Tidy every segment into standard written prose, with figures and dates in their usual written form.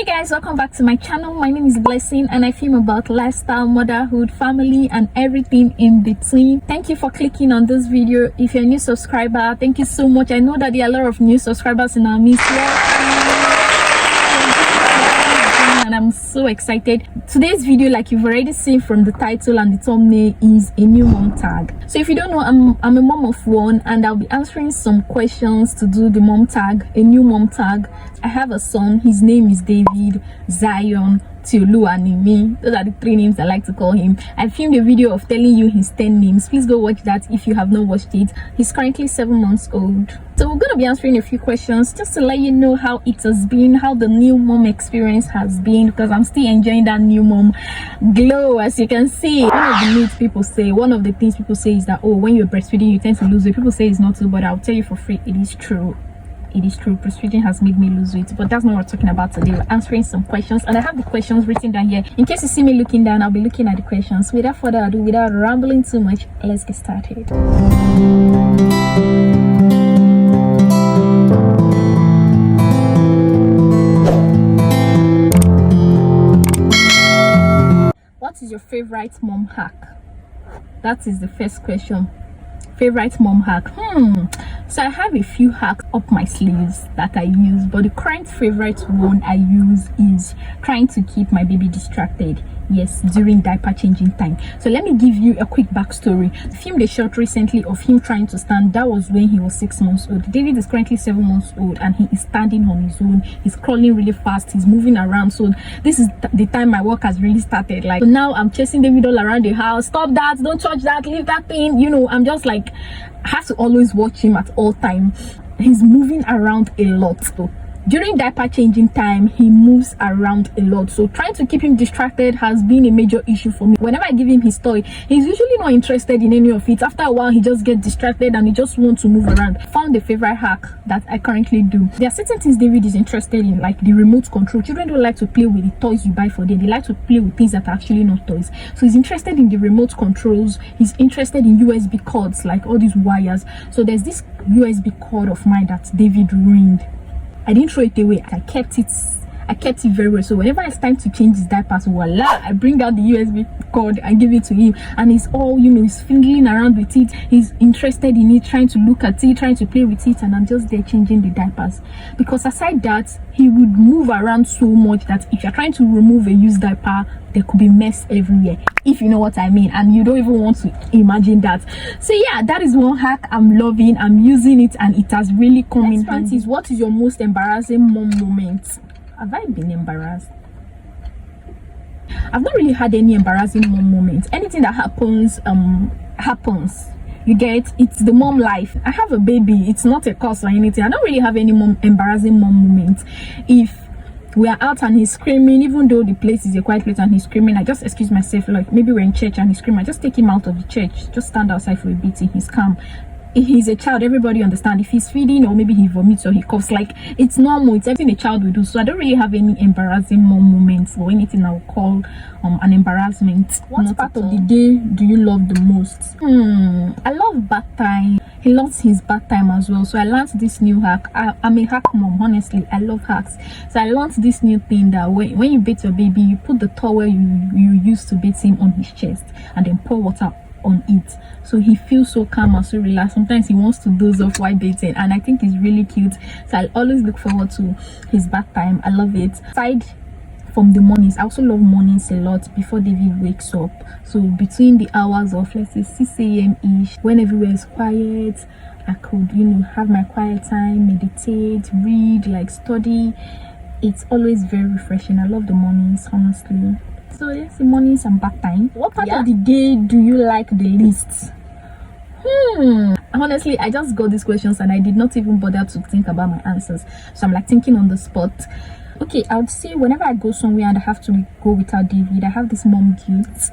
Guys, welcome back to my channel. My name is Blessing and I film about lifestyle, motherhood, family and everything in between. Thank you for clicking on this video. If you're a new subscriber, thank you so much. I know that there are a lot of new subscribers in our midst and I'm so excited. Today's video, like you've already seen from the title and the thumbnail, is a new mom tag. So if you don't know, I'm a mom of one and I'll be answering some questions to do the mom tag, a new mom tag. I have a son. His name is David, Zion, Tiolu, and Nimi. Those are the three names I like to call him. I filmed a video of telling you his 10 names. Please go watch that if you have not watched it. He's currently 7 months old. So we're going to be answering a few questions just to let you know how it has been, how the new mom experience has been, because I'm still enjoying that new mom glow. As you can see, one of the things people say is that, oh, when you're breastfeeding you tend to lose weight. People say it's not true, but I'll tell you for free, it is true. It is true. Breastfeeding has made me lose weight, but that's not what we're talking about today. We're answering some questions and I have the questions written down here. In case you see me looking down, I'll be looking at the questions. Without further ado, without rambling too much, let's get started. What is your favorite mom hack? That is the first question. Favorite mom hack? So I have a few hacks up my sleeves that I use, but the current favorite one I use is trying to keep my baby distracted. Yes, during diaper changing time. So let me give you a quick backstory. I filmed a shot recently of him trying to stand. That was when he was 6 months old. David is currently 7 months old and he is standing on his own. He's crawling really fast. He's moving around. So this is the time my work has really started. Like, so now I'm chasing David all around the house. Stop that! Don't touch that! Leave that thing! You know, I'm just like, I have to always watch him at all time. He's moving around a lot though. During diaper changing time, he moves around a lot. So trying to keep him distracted has been a major issue for me. Whenever I give him his toy, he's usually not interested in any of it. After a while, he just gets distracted and he just wants to move around. Found a favorite hack that I currently do. There are certain things David is interested in, like the remote control. Children don't like to play with the toys you buy for them. They like to play with things that are actually not toys. So he's interested in the remote controls. He's interested in USB cords, like all these wires. So there's this USB cord of mine that David ruined. I didn't throw it away. I kept it very well. So whenever it's time to change his diapers, voila, I bring out the USB cord and give it to him, and he's all, you know, he's fingering around with it. He's interested in it, trying to look at it, trying to play with it, and I'm just there changing the diapers. Because aside that, he would move around so much that if you're trying to remove a used diaper, there could be mess everywhere, if you know what I mean, and you don't even want to imagine that. So yeah, that is one hack I'm loving. I'm using it and it has really come in handy. What is your most embarrassing mom moment? Have I been embarrassed? I've not really had any embarrassing mom moments. Anything that happens happens. You get, it's the mom life. I have a baby. It's not a curse or anything. I don't really have any embarrassing mom moments. If we are out and he's screaming, even though the place is a quiet place and he's screaming, I just excuse myself. Like maybe we're in church and he's screaming, I just take him out of the church, just stand outside for a bit till he's calm. If he's a child, everybody understand. If he's feeding or maybe he vomits or he coughs, like, it's normal. It's everything a child will do. So I don't really have any embarrassing mom moments or anything I would call an embarrassment. What part of the day do you love the most? I love bath time. He loves his bath time as well. So I learned this new hack. I'm a hack mom, honestly. I love hacks. So I learned this new thing that when you bathe your baby, you put the towel you use to bathe him on his chest and then pour water on it, so he feels so calm and so relaxed. Sometimes he wants to doze off while bathing and I think it's really cute. So I always look forward to his bath time. I love it. Aside from the mornings, I also love mornings a lot before David wakes up. So between the hours of, let's say, 6 a.m. ish, when everywhere is quiet, I could, you know, have my quiet time, meditate, read, like study. It's always very refreshing. I love the mornings, honestly. So yes, the mornings and bath time. What part of the day do you like the least? Honestly, I just got these questions and I did not even bother to think about my answers. So I'm like thinking on the spot. Okay, I would say whenever I go somewhere and I have to go without David, I have this mom guilt.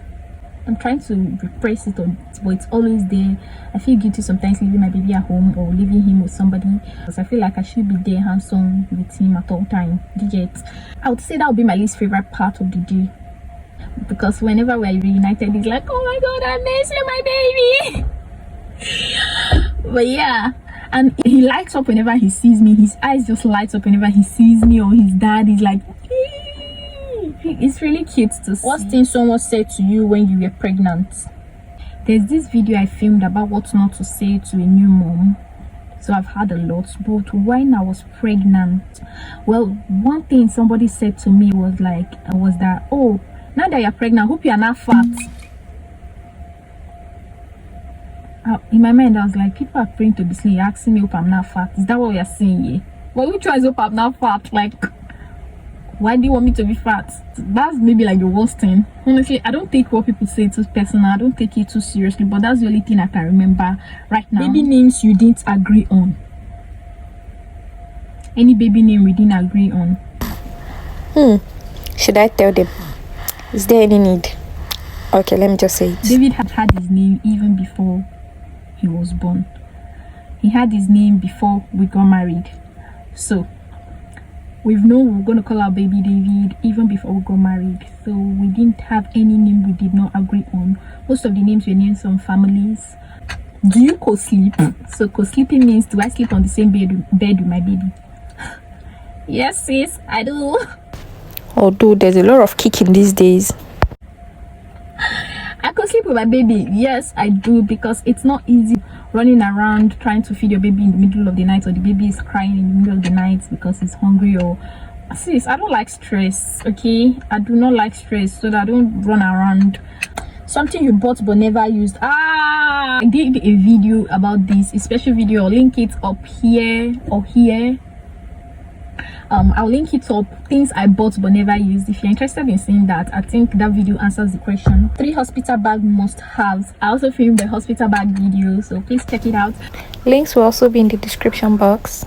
I'm trying to repress it, but it's always there. I feel guilty sometimes leaving my baby at home or leaving him with somebody, because I feel like I should be there hands-on with him at all time. I would say that would be my least favorite part of the day. Because whenever we're reunited, it's like, oh my god, I miss you, my baby. But yeah, and he lights up whenever he sees me. His eyes just lights up whenever he sees me or his dad. He's like, It's really cute to see. What thing someone said to you when you were pregnant? There's this video I filmed about what not to say to a new mom. So I've had a lot, but when I was pregnant, well, one thing somebody said to me was that, oh, now that you're pregnant, I hope you're not fat. In my mind, I was like, people are praying to be sleep, asking me hope I'm not fat. Is that what we are saying here? Well, which one is hope I'm not fat? Like, why do you want me to be fat? That's maybe like the worst thing. Honestly, I don't take what people say too personal. I don't take it too seriously, but that's the only thing I can remember right now. Baby names you didn't agree on. Any baby name we didn't agree on. Should I tell them? Is there any need? Okay, let me just say it. David had his name even before he was born. He had his name before we got married. So we've known we're going to call our baby David even before we got married. So we didn't have any name we did not agree on. Most of the names were named some families. Do you co-sleep? So co-sleeping means, do I sleep on the same bed with my baby? Yes, sis, I do. Although there's a lot of kicking these days. I could sleep with my baby. Yes, I do, because it's not easy running around trying to feed your baby in the middle of the night, or the baby is crying in the middle of the night because it's hungry. Or sis, I don't like stress. Okay, I do not like stress, so that I don't run around. Something you bought but never used. I did a video about this, a special video. I'll link it up here or here. I'll link it up, things I bought but never used. If you're interested in seeing that, I think that video answers the question. 3 hospital bag must have. I also filmed the hospital bag video, so please check it out. Links will also be in the description box.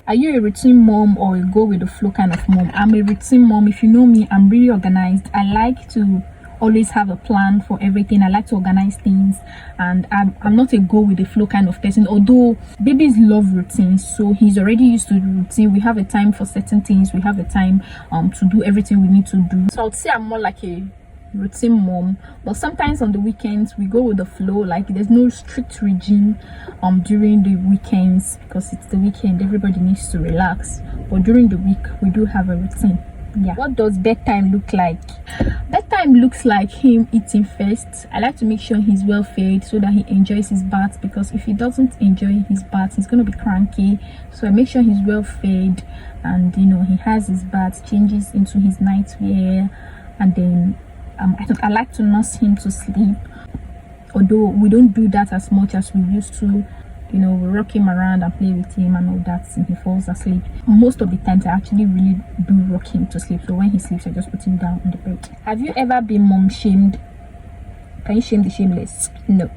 Are you a routine mom or a go with the flow kind of mom? I'm a routine mom. If you know me, I'm really organized. I like to always have a plan for everything. I like to organize things, and I'm not a go with the flow kind of person, although babies love routines, so he's already used to the routine. We have a time for certain things, we have a time to do everything we need to do. So I would say I'm more like a routine mom, but sometimes on the weekends we go with the flow. Like, there's no strict regime during the weekends, because it's the weekend, everybody needs to relax, but during the week we do have a routine. Yeah. What does bedtime look like? Bedtime looks like him eating first. I like to make sure he's well fed so that he enjoys his bath, because if he doesn't enjoy his bath, he's going to be cranky. So I make sure he's well fed, and he has his bath, changes into his nightwear, and then I like to nurse him to sleep, although we don't do that as much as we used to. We rock him around and play with him and all that, and he falls asleep. Most of the times I actually really do rock him to sleep, so when he sleeps I just put him down on the bed. Have you ever been mom shamed? Can you shame the shameless? No.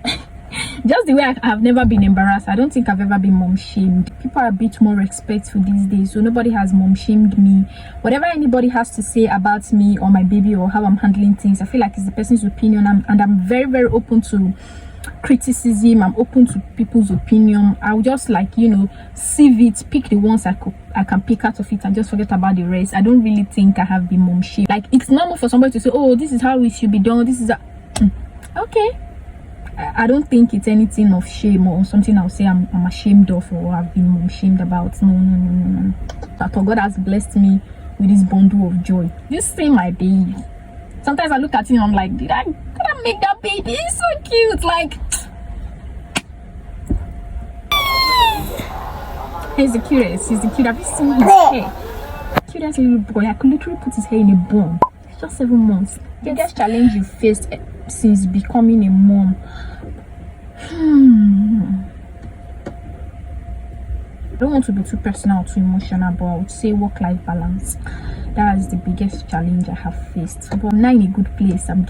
Just the way I have never been embarrassed, I don't think I've ever been mom shamed. People are a bit more respectful these days, so nobody has mom shamed me. Whatever anybody has to say about me or my baby or how I'm handling things, I feel like it's the person's opinion, and I'm very, very open to criticism. I'm open to people's opinion. I'll just sieve it, pick the ones I can pick out of it, and just forget about the rest. I don't really think I have been mom shamed. Like, it's normal for somebody to say, oh, this is how it should be done, this is okay. I don't think it's anything of shame or something I'll say I'm ashamed of or I've been mom shamed about. No. I thought God has blessed me with this bundle of joy. Just say my baby. Sometimes I look at him, I'm like, could I make that baby? He's so cute. Like, he's the cutest. Have you seen his hair? Cutest little boy. I could literally put his hair in a bun. It's just 7 months. The biggest challenge you faced since becoming a mom. I don't want to be too personal, too emotional, but I would say work-life balance. That is the biggest challenge I have faced. But I'm now in a good place. I'm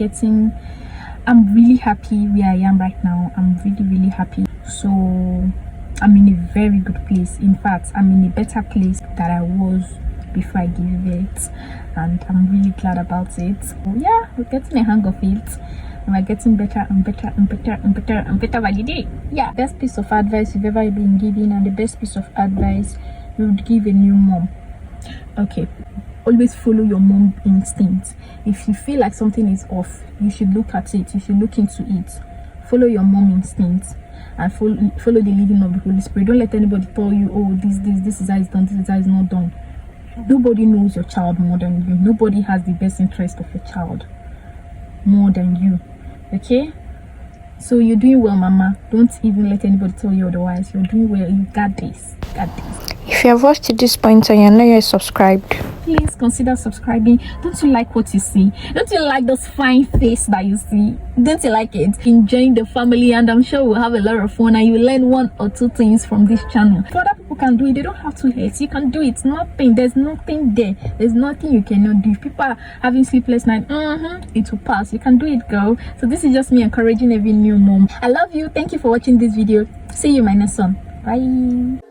really happy where I am right now. I'm really, really happy. So I'm in a very good place. In fact, I'm in a better place than I was before I gave birth, and I'm really glad about it. So yeah, we're getting a hang of it, and we're getting better and better and better and better and better by the day. Yeah, best piece of advice you've ever been given, and the best piece of advice you would give a new mom. Okay, always follow your mom instinct. If you feel like something is off, you should look at it, you should look into it. Follow your mom instinct and follow the leading of the Holy Spirit. Don't let anybody tell you, oh, this is how it's done, this is how it's not done. Nobody knows your child more than you. Nobody has the best interest of your child more than you. Okay, so you're doing well, mama. Don't even let anybody tell you otherwise. You're doing well. You got this. Got this. If you have watched to this point and you're not yet subscribed, please consider subscribing. Don't you like what you see? Don't you like those fine face that you see? Don't you like it? Enjoying the family, and I'm sure we'll have a lot of fun and you learn one or two things from this channel. If other people can do it, they don't have to hate. You can do it. Nothing. There's nothing there. There's nothing you cannot do. If people are having sleepless night, it will pass. You can do it, girl. So this is just me encouraging every new mom. I love you. Thank you for watching this video. See you in my next one. Bye.